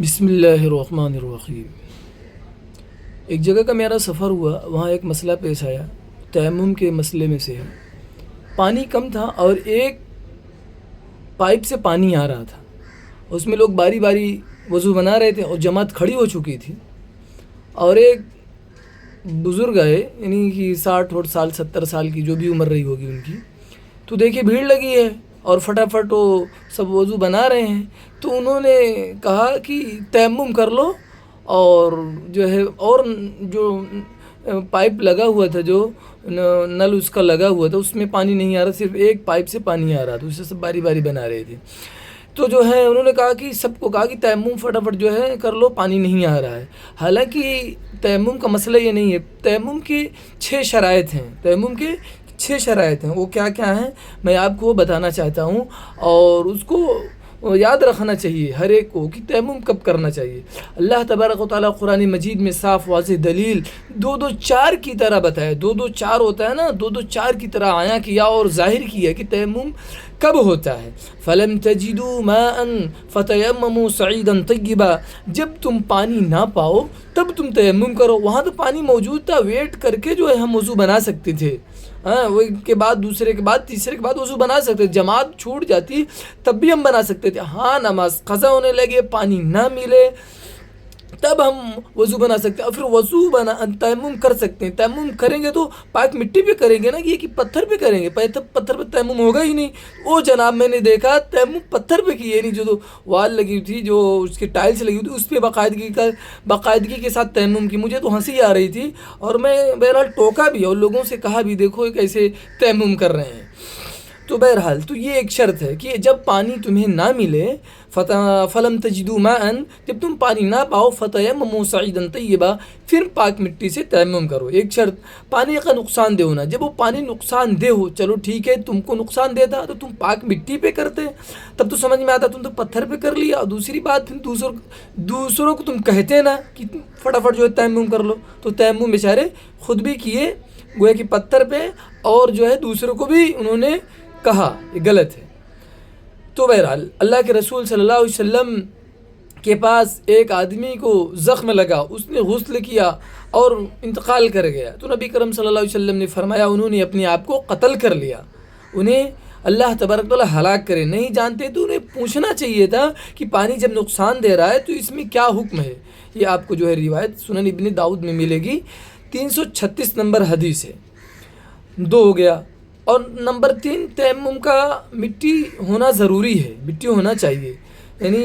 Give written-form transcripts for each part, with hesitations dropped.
بسم اللہ الرحمن الرحیم۔ ایک جگہ کا میرا سفر ہوا، وہاں ایک مسئلہ پیش آیا، تیمم کے مسئلے میں سے ہے۔ پانی کم تھا اور ایک پائپ سے پانی آ رہا تھا، اس میں لوگ باری باری وضو بنا رہے تھے اور جماعت کھڑی ہو چکی تھی، اور ایک بزرگ آئے، یعنی کہ 60 سال 70 سال کی جو بھی عمر رہی ہوگی ان کی، تو دیکھے بھیڑ لگی ہے اور فٹافٹ وہ سب وضو بنا رہے ہیں، تو انہوں نے کہا کہ تیمم کر لو، اور جو ہے اور جو پائپ لگا ہوا تھا، جو نل اس کا لگا ہوا تھا، اس میں پانی نہیں آ رہا، صرف ایک پائپ سے پانی آ رہا تھا، اسے سب باری باری بنا رہے تھے۔ تو جو ہے انہوں نے کہا کہ سب کو کہا کہ تیمم فٹافٹ جو ہے کر لو، پانی نہیں آ رہا ہے۔ حالانکہ تیمم کا مسئلہ یہ نہیں ہے، تیمم کی 6 شرائط ہیں، تیمم کے 6 شرائط ہیں، وہ کیا کیا ہیں میں آپ کو بتانا چاہتا ہوں، اور اس کو یاد رکھنا چاہیے ہر ایک کو کہ تیمم کب کرنا چاہیے۔ اللہ تبارک و تعالیٰ قرآن مجید میں صاف واضح دلیل 2-2-4 کی طرح بتایا، 2-2-4 ہوتا ہے نا، 2-2-4 کی طرح عیاں کیا اور ظاہر کیا کہ تیمم کب ہوتا ہے۔ فَلَمْ تَجِدُوا مَاءً فَتَيَمَّمُوا صَعِيدًا طَيِّبًا، جب تم پانی نہ پاؤ تب تم تیمم کرو۔ وہاں تو پانی موجود تھا، ویٹ کر کے جو ہے ہم وضو بنا سکتے تھے، وہ ایک کے بعد دوسرے کے بعد تیسرے کے بعد وضو بنا سکتے تھے، جماعت چھوٹ جاتی تب بھی ہم بنا سکتے تھے۔ ہاں، نماز قضا ہونے لگے، پانی نہ ملے، تب ہم وضو بنا سکتے ہیں، اور پھر تیمم کر سکتے ہیں۔ تیمم کریں گے تو پاک مٹی پہ کریں گے نا، یہ کہ پتھر پہ کریں گے، پتھر پہ تیمم ہوگا ہی نہیں۔ وہ جناب میں نے دیکھا تیمم پتھر پہ کیے، نہیں جو وال لگی ہوئی تھی، جو اس کی ٹائلس لگی ہوئی تھی، اس پہ باقاعدگی کے ساتھ تیمم کی۔ مجھے تو ہنسی آ رہی تھی، اور میں بہرحال ٹوکا بھی اور لوگوں سے کہا بھی دیکھو یہ کیسے تیمم کر رہے ہیں۔ تو بہرحال تو یہ ایک شرط ہے کہ جب پانی تمہیں نہ ملے، فَلَمْ تَجِدُوا مَاءً، جب تم پانی نہ پاؤ، فَتَيَمَّمُوا صَعِيدًا طَيِّبًا، پھر پاک مٹی سے تیمم کرو۔ ایک شرط پانی کا نقصان دہ ہونا، جب وہ پانی نقصان دہ ہو، چلو ٹھیک ہے تم کو نقصان دہ تھا تو تم پاک مٹی پہ کرتے، تب تو سمجھ میں آتا، تم تو پتھر پہ کر لیا۔ اور دوسری بات پھر دوسروں کو تم کہتے نا کہ فٹافٹ جو ہے تیمم کر لو، تو تیمم بیچارے خود بھی کیے گویا کہ پتھر پہ، اور جو ہے دوسروں کو بھی انہوں نے کہا، یہ غلط ہے۔ تو بہرحال اللہ کے رسول صلی اللہ علیہ وسلم کے پاس ایک آدمی کو زخم لگا، اس نے غسل کیا اور انتقال کر گیا، تو نبی کرم صلی اللہ علیہ وسلم نے فرمایا انہوں نے اپنے آپ کو قتل کر لیا، انہیں اللہ تبارک و تعالیٰ ہلاک کرے۔ نہیں جانتے تو انہیں پوچھنا چاہیے تھا کہ پانی جب نقصان دے رہا ہے تو اس میں کیا حکم ہے۔ یہ آپ کو جو ہے روایت سنن ابن داؤد میں ملے گی، 336 نمبر حدیث ہے۔ 2 ہو گیا، اور نمبر 3 تیمم کا مٹی ہونا ضروری ہے، مٹی ہونا چاہیے، یعنی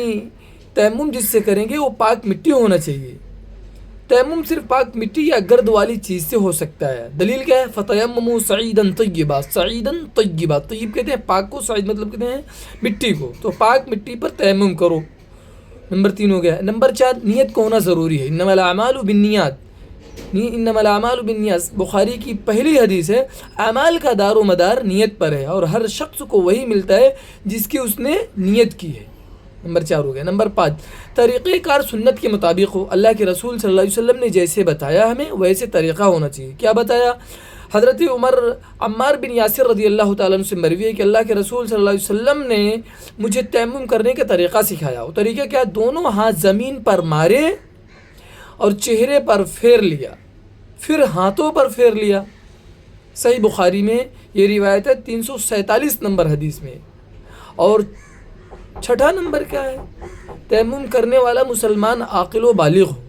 تیمم جس سے کریں گے وہ پاک مٹی ہونا چاہیے۔ تیمم صرف پاک مٹی یا گرد والی چیز سے ہو سکتا ہے۔ دلیل کیا ہے؟ فَتَيَمَّمُوا صَعِيدًا طَيِّبًا، صَعِيدًا طَيِّبًا، طیب کہتے ہیں پاک کو، صعید مطلب کہتے ہیں مٹی کو، تو پاک مٹی پر تیمم کرو۔ نمبر 3 ہو گیا۔ نمبر 4 نیت کو ہونا ضروری ہے، انما الاعمال بالنیات، انما الاعمال بالنیات بخاری کی پہلی حدیث ہے، اعمال کا دار و مدار نیت پر ہے، اور ہر شخص کو وہی ملتا ہے جس کی اس نے نیت کی ہے۔ نمبر 4 ہو گیا۔ نمبر 5 طریقہ کار سنت کے مطابق ہو، اللہ کے رسول صلی اللہ علیہ وسلم نے جیسے بتایا ہمیں ویسے طریقہ ہونا چاہیے۔ کیا بتایا؟ حضرت عمار بن یاسر رضی اللہ تعالیٰ عنہ سے مروی ہے کہ اللہ کے رسول صلی اللہ علیہ وسلم نے مجھے تیمم کرنے کا طریقہ سکھایا۔ وہ طریقہ کیا؟ دونوں ہاتھ زمین پر مارے اور چہرے پر پھیر لیا، پھر ہاتھوں پر پھیر لیا۔ صحیح بخاری میں یہ روایت ہے، 347 نمبر حدیث میں۔ اور 6 نمبر کیا ہے؟ تیمم کرنے والا مسلمان عاقل و بالغ ہو۔